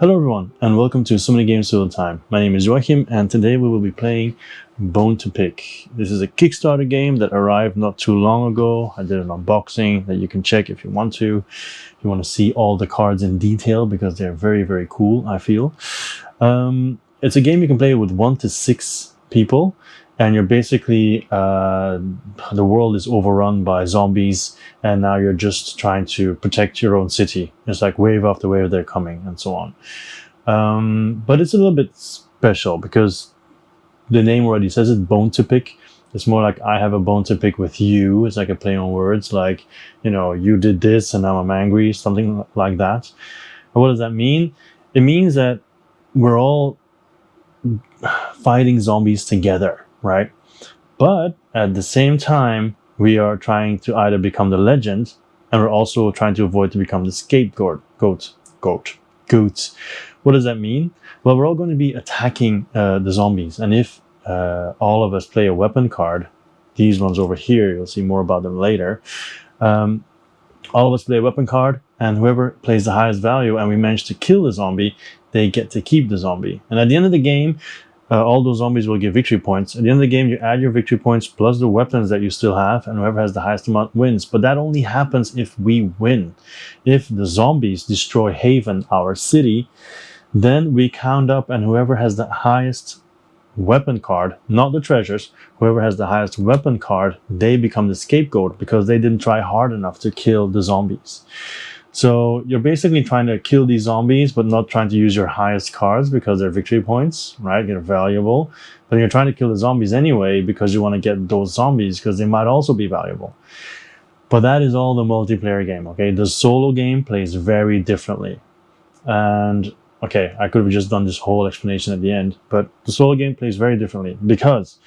Hello everyone, and welcome to So Many Games All the Time. My name is Joachim, and today we will be playing Bone to Pick. This is a Kickstarter game that arrived not too long ago. I did an unboxing that you can check if you want to. If you want to see all the cards in detail, because they're very, very cool, I feel. It's a game you can play with 1 to 6 people, and you're basically, the world is overrun by zombies, and now you're just trying to protect your own city. It's like wave after wave they're coming, and so on. But it's a little bit special because the name already says it, Bone to Pick. It's more like I have a bone to pick with you. It's like a play on words, like, you know, you did this and now I'm angry, something like that. And what does that mean? It means that we're all fighting zombies together, right? But at the same time, we are trying to either become the legend, and we're also trying to avoid to become the scapegoat. Goat. What does that mean? Well, we're all going to be attacking the zombies, and if all of us play a weapon card, these ones over here, you'll see more about them later. All of us play a weapon card, and whoever plays the highest value and we manage to kill the zombie, they get to keep the zombie. And at the end of the game, all those zombies will give victory points. At the end of the game, you add your victory points plus the weapons that you still have, and whoever has the highest amount wins. But that only happens if we win. If the zombies destroy Haven, our city, then we count up, and whoever has the highest weapon card, not the treasures, whoever has the highest weapon card, they become the scapegoat because they didn't try hard enough to kill the zombies. So you're basically trying to kill these zombies, but not trying to use your highest cards because they're victory points, right? They're valuable. But you're trying to kill the zombies anyway because you want to get those zombies because they might also be valuable. But that is all the multiplayer game, okay? The solo game plays very differently. And okay, I could have just done this whole explanation at the end, but the solo game plays very differently because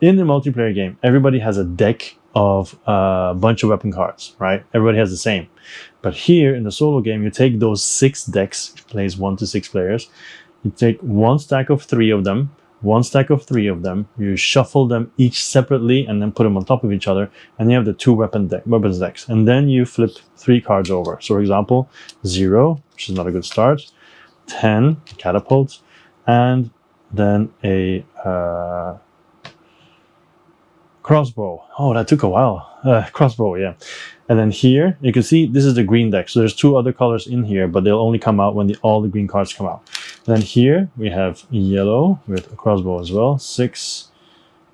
in the multiplayer game, everybody has a deck of a bunch of weapon cards, right? Everybody has the same. But here in the solo game, you take those 6 decks, which plays 1 to 6 players. You take one stack of 3 of them, one stack of 3 of them. You shuffle them each separately and then put them on top of each other. And you have the 2 weapons decks. And then you flip 3 cards over. So for example, 0, which is not a good start, 10, catapult, and then a crossbow. Oh, that took a while. Crossbow, yeah. And then here, you can see this is the green deck. So there's 2 other colors in here, but they'll only come out when all the green cards come out. Then here we have yellow with a crossbow as well, 6.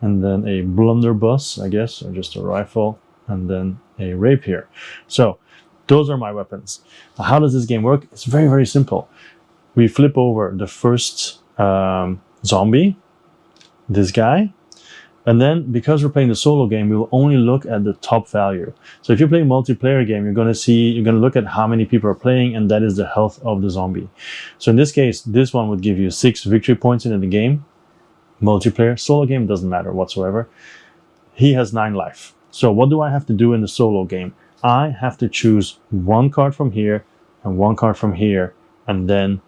And then a blunderbuss, I guess, or just a rifle. And then a rapier. So those are my weapons. Now, how does this game work? It's very, very simple. We flip over the first zombie, this guy. And then, because we're playing the solo game, we will only look at the top value. So if you play a multiplayer game, you're going to look at how many people are playing, and that is the health of the zombie. So in this case, this one would give you 6 victory points in the game. Multiplayer, solo game, doesn't matter whatsoever. He has 9 life. So what do I have to do in the solo game? I have to choose 1 card from here and 1 card from here, and then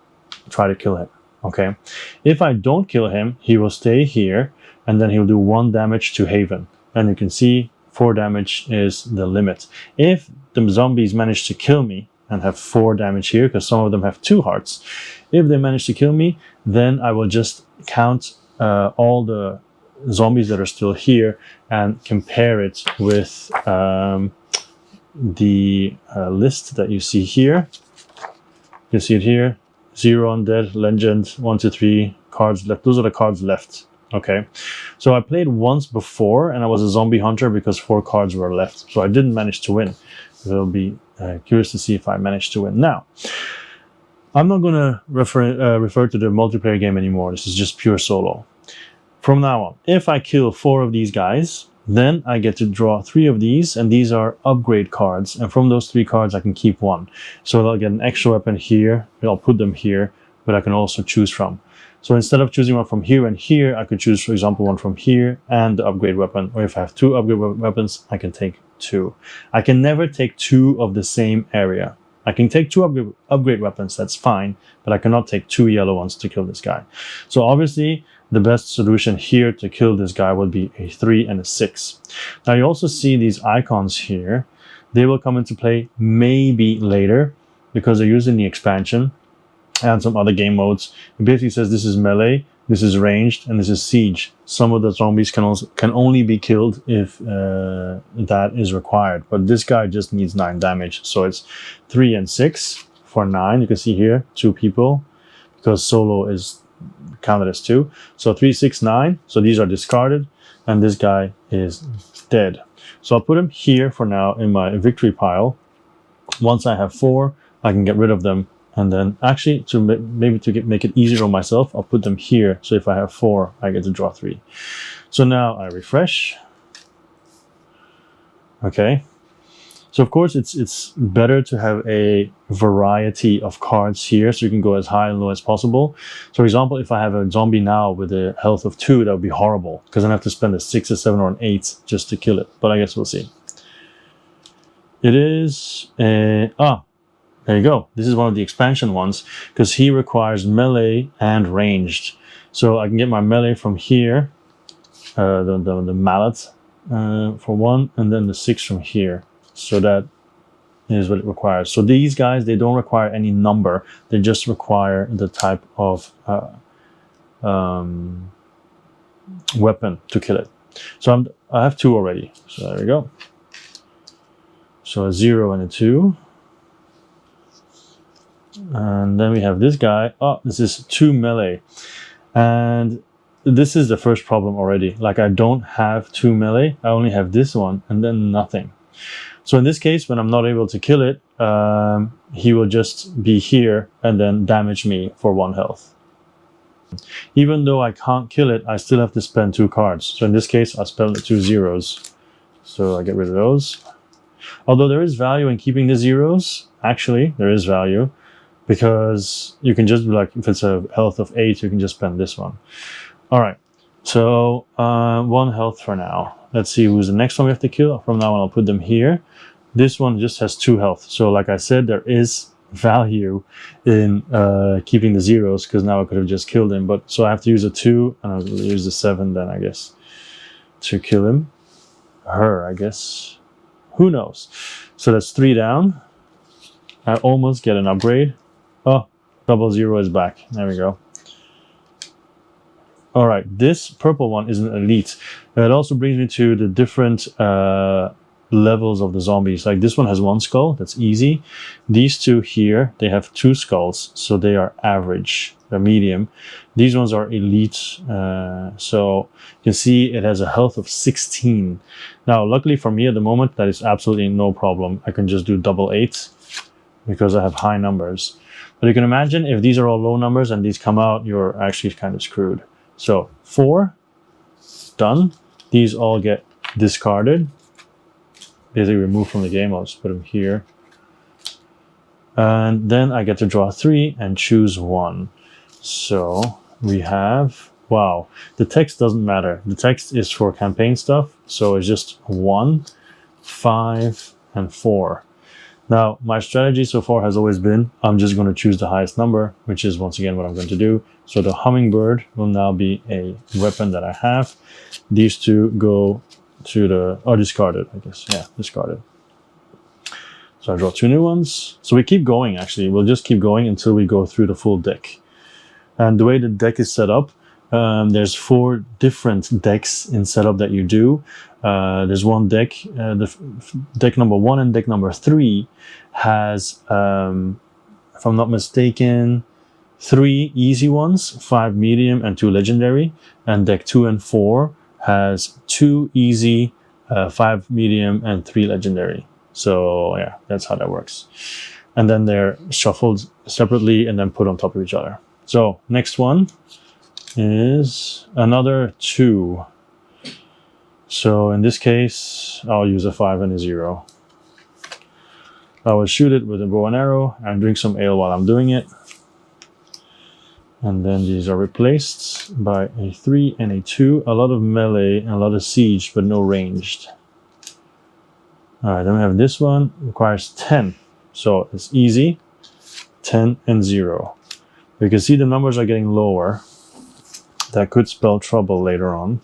try to kill him. Okay. If I don't kill him, he will stay here, and then he'll do 1 damage to Haven. And you can see 4 damage is the limit. If the zombies manage to kill me and have 4 damage here, because some of them have 2 hearts, if they manage to kill me, then I will just count all the zombies that are still here and compare it with the list that you see here. You see it here. 0 undead, legend, 1 to 3 cards left. Those are the cards left. Okay, so I played once before and I was a zombie hunter because 4 cards were left. So I didn't manage to win. It'll be curious to see if I managed to win. Now, I'm not going to refer to the multiplayer game anymore. This is just pure solo. From now on, if I kill 4 of these guys, then I get to draw 3 of these, and these are upgrade cards. And from those 3 cards, I can keep 1. So I'll get an extra weapon here. I'll put them here, but I can also choose from. So instead of choosing one from here and here, I could choose, for example, one from here and the upgrade weapon. Or if I have 2 upgrade weapons, I can take 2. I can never take 2 of the same area. I can take 2 upgrade weapons, that's fine, but I cannot take 2 yellow ones to kill this guy. So obviously, the best solution here to kill this guy would be a 3 and a 6. Now you also see these icons here. They will come into play maybe later because they're used in the expansion. and some other game modes. It basically says this is melee, this is ranged, and this is siege. Some of the zombies can only be killed if that is required. But this guy just needs 9 damage. So it's 3 and 6 for 9. You can see here 2 people because solo is counted as 2. So 3, 6, 9. So these are discarded, and this guy is dead. So I'll put him here for now in my victory pile. Once I have 4, I can get rid of them. And then actually, to make it easier on myself, I'll put them here. So if I have 4, I get to draw 3. So now I refresh. Okay. So of course, it's better to have a variety of cards here, so you can go as high and low as possible. So for example, if I have a zombie now with a health of 2, that would be horrible, because then I have to spend a 6, a 7, or an 8 just to kill it. But I guess we'll see. It is a... there you go. This is one of the expansion ones, because he requires melee and ranged. So I can get my melee from here, the mallet for 1, and then the 6 from here. So that is what it requires. So these guys, they don't require any number. They just require the type of weapon to kill it. So I have 2 already. So there we go. So a 0 and a 2. And then we have this guy. Oh, this is 2 melee. And this is the first problem already. Like, I don't have 2 melee. I only have this one and then nothing. So in this case, when I'm not able to kill it, he will just be here and then damage me for 1 health. Even though I can't kill it, I still have to spend 2 cards. So in this case, I spend the 2 zeros. So I get rid of those. Although there is value in keeping the zeros. Actually, there is value. Because you can just, like, if it's a health of 8, you can just spend this one. All right. So 1 health for now. Let's see who's the next one we have to kill. From now on, I'll put them here. This one just has 2 health. So like I said, there is value in keeping the zeros, because now I could have just killed him. But so I have to use a 2, and I'll use the 7 then, I guess, to kill him. Her, I guess. Who knows? So that's 3 down. I almost get an upgrade. Oh, 00 is back. There we go. All right, this purple one is an elite. It also brings me to the different levels of the zombies. Like, this one has 1 skull, that's easy. These 2 here, they have 2 skulls, so they are average, they're medium. These ones are elite, so you can see it has a health of 16. Now, luckily for me at the moment, that is absolutely no problem. I can just do double 8 because I have high numbers. But you can imagine if these are all low numbers and these come out, you're actually kind of screwed. So 4, done. These all get discarded, basically removed from the game. I'll just put them here. And then I get to draw 3 and choose 1. So we have, wow, the text doesn't matter. The text is for campaign stuff. So it's just 1, 5, and 4. Now, my strategy so far has always been, I'm just going to choose the highest number, which is once again what I'm going to do. So the hummingbird will now be a weapon that I have. These 2 go to the, or discarded, I guess. Yeah, discarded. So I draw 2 new ones. So we keep going, actually. We'll just keep going until we go through the full deck. And the way the deck is set up, there's 4 different decks in setup that you do. There's one deck, deck number 1 and deck number 3 has, if I'm not mistaken, 3 easy ones, 5 medium, and 2 legendary. And deck 2 and 4 has 2 easy, 5 medium, and 3 legendary. So yeah, that's how that works. And then they're shuffled separately and then put on top of each other. So next one is another 2. So in this case, I'll use a 5 and a 0. I will shoot it with a bow and arrow and drink some ale while I'm doing it. And then these are replaced by a 3 and a 2. A lot of melee and a lot of siege, but no ranged. All right, then we have this one, requires 10. So it's easy, 10 and 0. You can see the numbers are getting lower. That could spell trouble later on.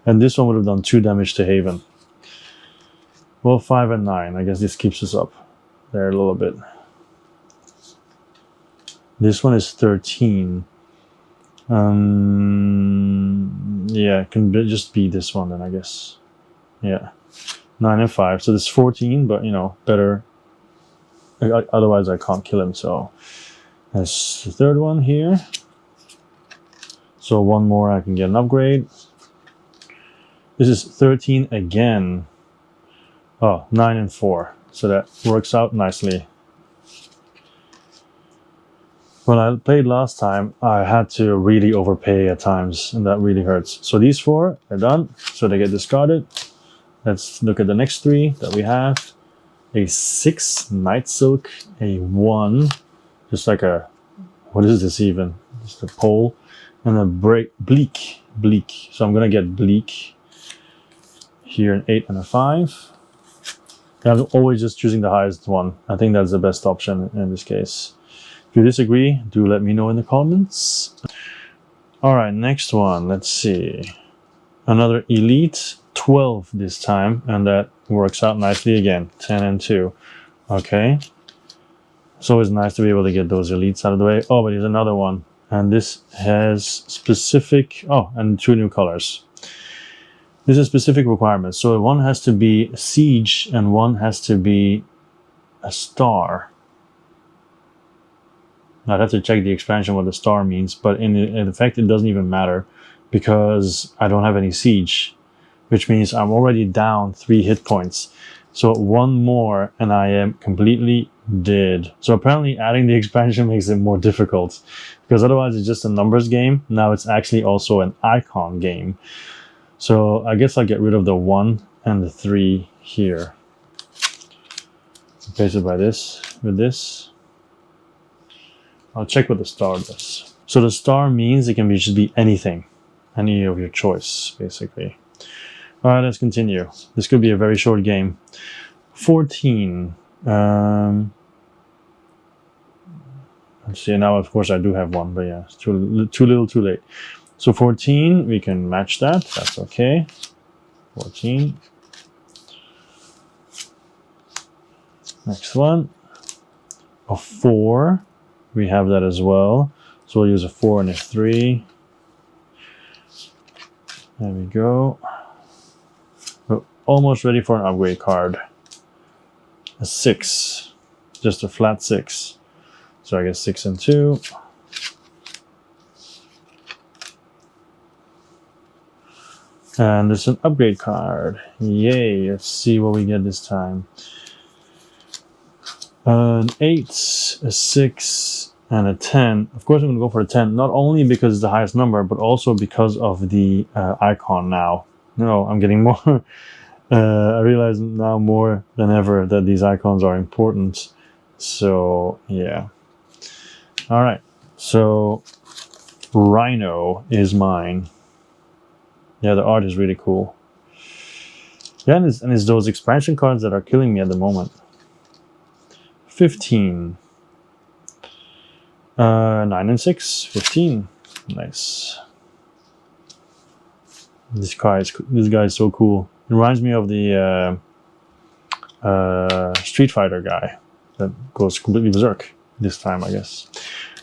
And this one would have done 2 damage to Haven. Well, 5 and 9. I guess this keeps us up there a little bit. This one is 13. Yeah, it can just be this one then, I guess. Yeah, 9 and 5. So this is 14, but you know, better. Otherwise, I can't kill him. So that's the third one here. So one more, I can get an upgrade. This is 13 again. Oh, 9 and 4. So that works out nicely. When I played last time, I had to really overpay at times, and that really hurts. So these 4 are done, so they get discarded. Let's look at the next 3 that we have. A 6 Night Silk, a 1, just like a, what is this even? Just a pole, and a Bleak. So I'm gonna get Bleak here, an 8 and a 5. And I'm always just choosing the highest one. I think that's the best option in this case. If you disagree, do let me know in the comments. All right, next one. Let's see. Another Elite, 12 this time, and that works out nicely again. 10 and 2. Okay. It's always nice to be able to get those Elites out of the way. Oh, but here's another one. And this has specific... Oh, and 2 new colors. This is specific requirements. So one has to be Siege and one has to be a star. I'd have to check the expansion what the star means, but in effect it doesn't even matter because I don't have any siege, which means I'm already down 3 hit points. So one more and I am completely dead. So apparently adding the expansion makes it more difficult because otherwise it's just a numbers game. Now it's actually also an icon game. So I guess I'll get rid of the 1 and the 3 here. Replace it by this, with this. I'll check what the star does. So the star means it can be just be anything. Any of your choice, basically. Alright, let's continue. This could be a very short game. 14. Let's see, now of course I do have one, but yeah, it's too little, too late. So 14, we can match that. That's okay. 14. Next one. A 4. We have that as well. So we'll use a 4 and a 3. There we go. We're almost ready for an upgrade card. A 6. Just a flat 6. So I guess 6 and 2. And there's an upgrade card. Yay, let's see what we get this time. An 8, a 6, and a 10. Of course I'm going to go for a 10, not only because it's the highest number, but also because of the icon now. No, I'm getting more. I realize now more than ever that these icons are important. So, yeah. Alright, so Rhino is mine. Yeah, the art is really cool. Yeah, and it's those expansion cards that are killing me at the moment. 15. 9 and 6. 15. Nice. This guy is so cool. It reminds me of the Street Fighter guy that goes completely berserk this time, I guess.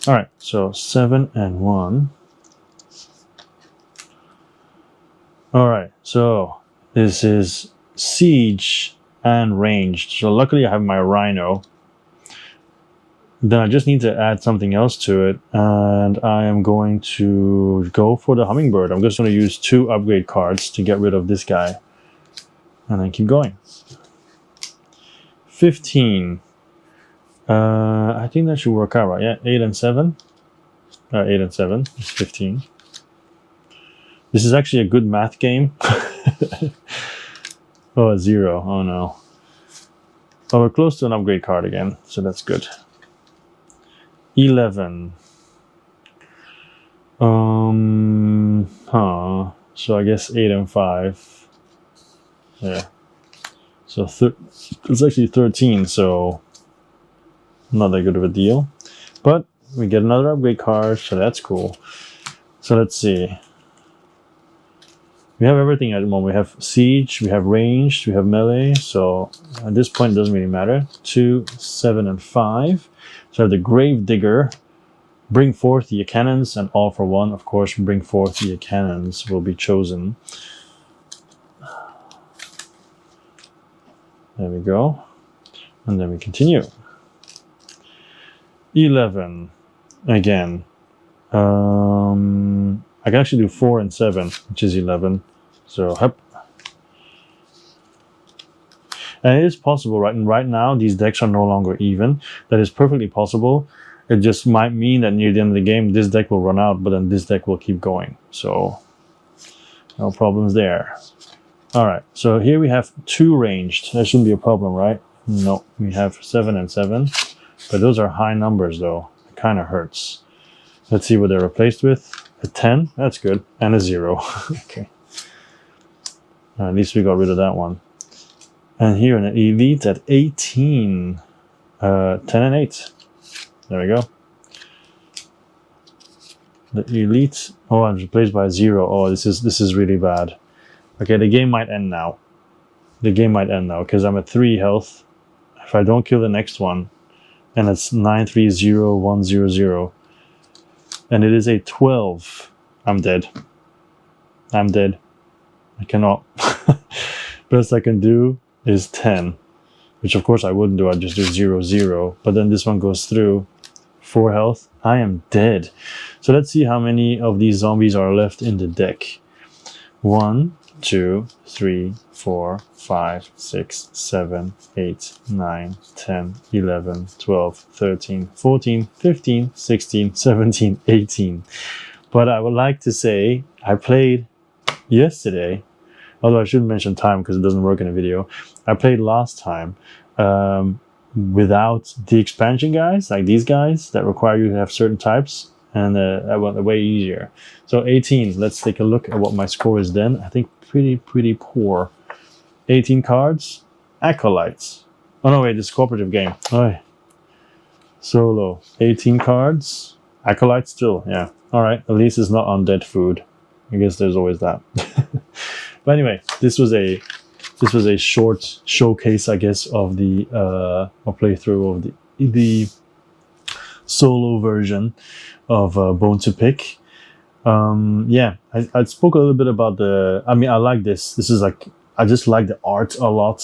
All right, so 7 and 1. All right, so this is Siege and Ranged. So luckily I have my Rhino. Then I just need to add something else to it, and I am going to go for the Hummingbird. I'm just going to use 2 upgrade cards to get rid of this guy, and then keep going. 15. I think that should work out, right? Yeah, 8 and 7. 8 and 7 is 15. This is actually a good math game. Oh, a 0. Oh no. Oh, we're close to an upgrade card again, so that's good. 11. So I guess 8 and 5. Yeah. So it's actually 13, so not that good of a deal. But we get another upgrade card, so that's cool. So let's see. We have everything at the moment. We have Siege, we have Ranged, we have Melee, so at this point it doesn't really matter. 2, 7, and 5. So I have the Grave Digger, Bring forth your cannons, and all for one. Of course, bring forth your cannons will be chosen. There we go. And then we continue. 11. Again. I can actually do 4 and 7, which is 11. So, hup. And it is possible, right? And right now, these decks are no longer even. That is perfectly possible. It just might mean that near the end of the game, this deck will run out, but then this deck will keep going. So, no problems there. All right, so here we have 2 ranged. That shouldn't be a problem, right? No, we have 7 and 7. But those are high numbers, though. It kind of hurts. Let's see what they're replaced with. A 10, that's good. And a 0. Okay. At least we got rid of that one. And here in an elite at 18. 10 and 8. There we go. The elite. Oh, I'm replaced by a 0. Oh, this is really bad. Okay, the game might end now. The game might end now because I'm at 3 health. If I don't kill the next one, and it's 930100, and it is a 12, I'm dead. I'm dead. I cannot. Best I can do is 10, which of course I wouldn't do. I'd just do 0, 0. But then this one goes through. 4 health. I am dead. So let's see how many of these zombies are left in the deck. 1, 2, 3, 4, 5, 6, 7, 8, 9, 10, 11, 12, 13, 14, 15, 16, 17, 18. But I would like to say I played yesterday, although I shouldn't mention time because it doesn't work in a video. I played last time without the expansion guys, like these guys that require you to have certain types, and that went way easier. So 18, let's take a look at what my score is then. I think pretty poor. 18 cards, Acolytes. Oh no, wait, this is cooperative game. Oh, solo, 18 cards, Acolytes still, yeah. All right, at least it's not undead food. I guess there's always that. But anyway, this was a short showcase, I guess, of the playthrough of the solo version of Bone to Pick. Yeah, I spoke a little bit about I mean, I like this. This is like, I just like the art a lot.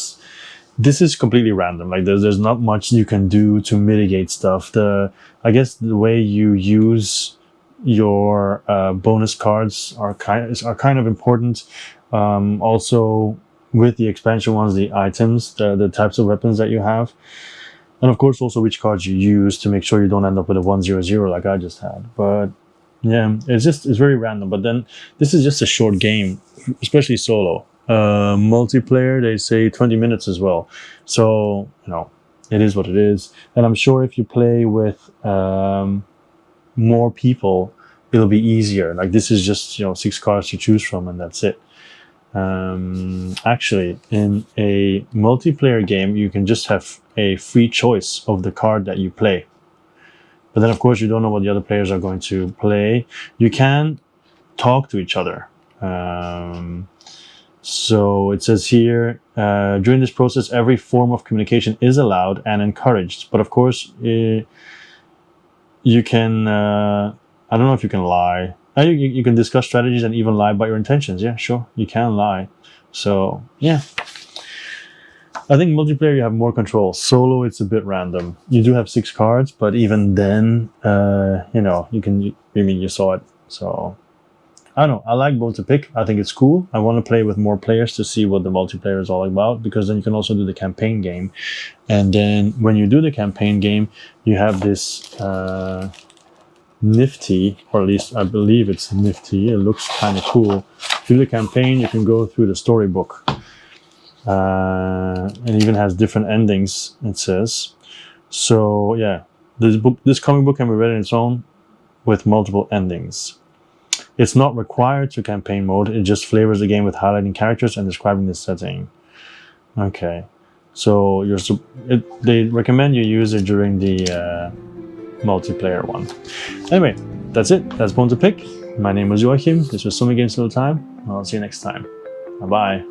This is completely random. Like there's not much you can do to mitigate stuff. I guess the way you use your bonus cards are kind of important. Also with the expansion ones, the items, the types of weapons that you have, and of course also which cards you use to make sure you don't end up with a 1/0/0 like I just had. But yeah, it's very random. But then this is just a short game, especially solo. Multiplayer, they say 20 minutes as well. So, it is what it is. And I'm sure if you play with more people, it'll be easier. Like this is just 6 cards to choose from, and that's it. Actually, in a multiplayer game, you can just have a free choice of the card that you play. But then, of course, you don't know what the other players are going to play. You can talk to each other. So it says here, during this process, every form of communication is allowed and encouraged. But of course, you can, I don't know if you can lie. You can discuss strategies and even lie about your intentions. Yeah, sure, you can lie. So, yeah. I think multiplayer, you have more control. Solo, it's a bit random. You do have 6 cards, but even then, you saw it. So, I don't know. I like Bone to Pick. I think it's cool. I want to play with more players to see what the multiplayer is all about, because then you can also do the campaign game. And then when you do the campaign game, you have this nifty, or at least I believe it's nifty. It looks kind of cool. Through the campaign, you can go through the storybook. It even has different endings, it says. So yeah, this comic book can be read on its own with multiple endings. It's not required to campaign mode. It just flavors the game with highlighting characters and describing the setting. Okay, so they recommend you use it during the multiplayer one. Anyway, that's it. That's Bone to Pick. My name was Joachim. This was So Many Games Little Time. I'll see you next time. Bye-bye.